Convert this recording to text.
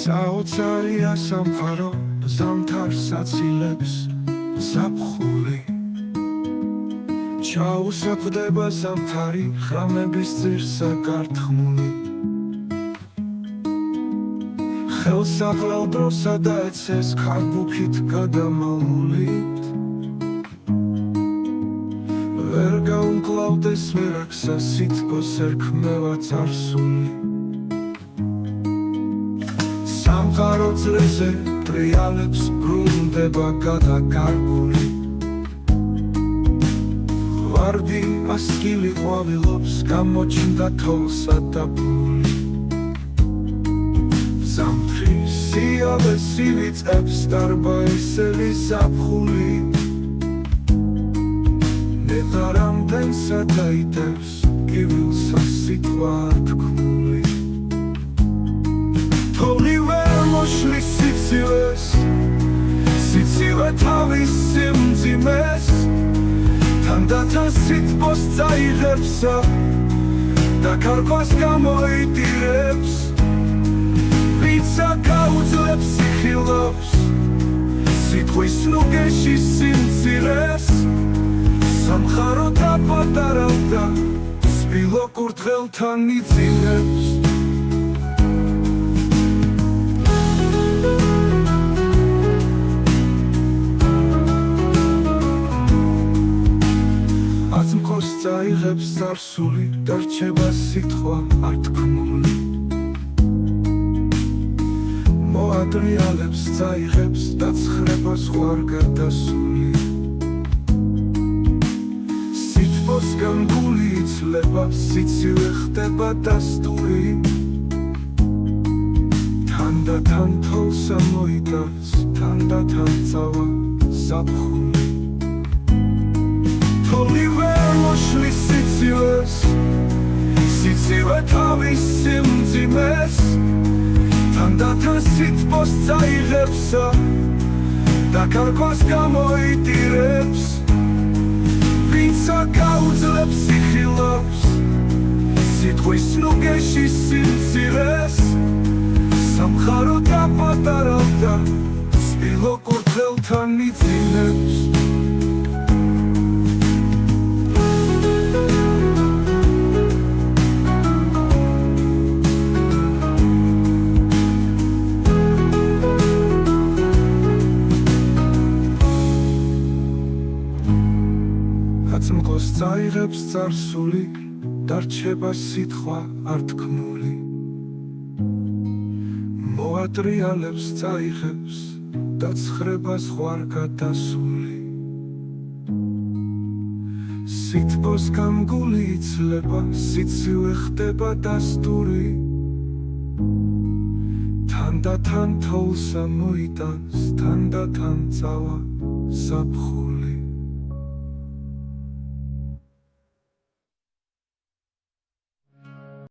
საოცარია სამყარო ზამთარს აცილებს ზაფხული ჩაუსაფრდება ზამთარი ღამების ძირსა გართხმული ხელსაყრელ დროსა და ეცეს ქარბუქით გადამალულით ვერ გაუმკლავდეს ვერაქსა სითბოს ერქმევა წარსული სამყარო წრეზე ტრიალებს ბრუნდება გადაკარგული ვარდი ასკილი ყვავილობს გამოჩნდა თოლსა და ბული ზამთრის სიავე სივიწებს დარბაისელი ზაფხული ნეტა რამდენსა დაიტევს კივილსა სიტყვა თქმული თოვლი ვერ მოშლის სიცივეს სიცივე თავის სიმძიმეს თანდათან სითბოს წაიღებსა და კარგვას გამოიტირებს ვიცა გაუძლებს სიხილავს სიტყვის ნუგეში სიმცირეს სამხარო დაპატარავდა სპილო კურდღელთან იძინებს აწმყოს წაიღებს წარსული და რჩება სიტყვა არ თქმული მოადრიალებს წაიღებს და ცხრება ზღვარ გადასული სითბოსგან გული იცლება სიცივე ხდება დასტური თანდათან თოლსა მოიტანს თანდათან წავა ზაფხული თოვლი ვერ მოშლის სიცივეს სიცივე თავის სიმძიმეს თანდათან სითბოს წაიღებსა და კარგვას გამოიტირებს ვიცა გაუძლებს სიხილავს სიტყვის ნუგეში სიმცირეს სამხარო დაპატარავდა სპილო კურდღელთან იძინებს აწმყოს წაიღებს წარსული და რჩება სიტყვა არ თქმული მოატრიალებს წაიღებს და ცხრება ზღვარ გადასული სითბოსგან გული იცლება სიცივე ხდება დასტური თანდათან თოლსა მოიტანს თანდათან წავა ზაფხული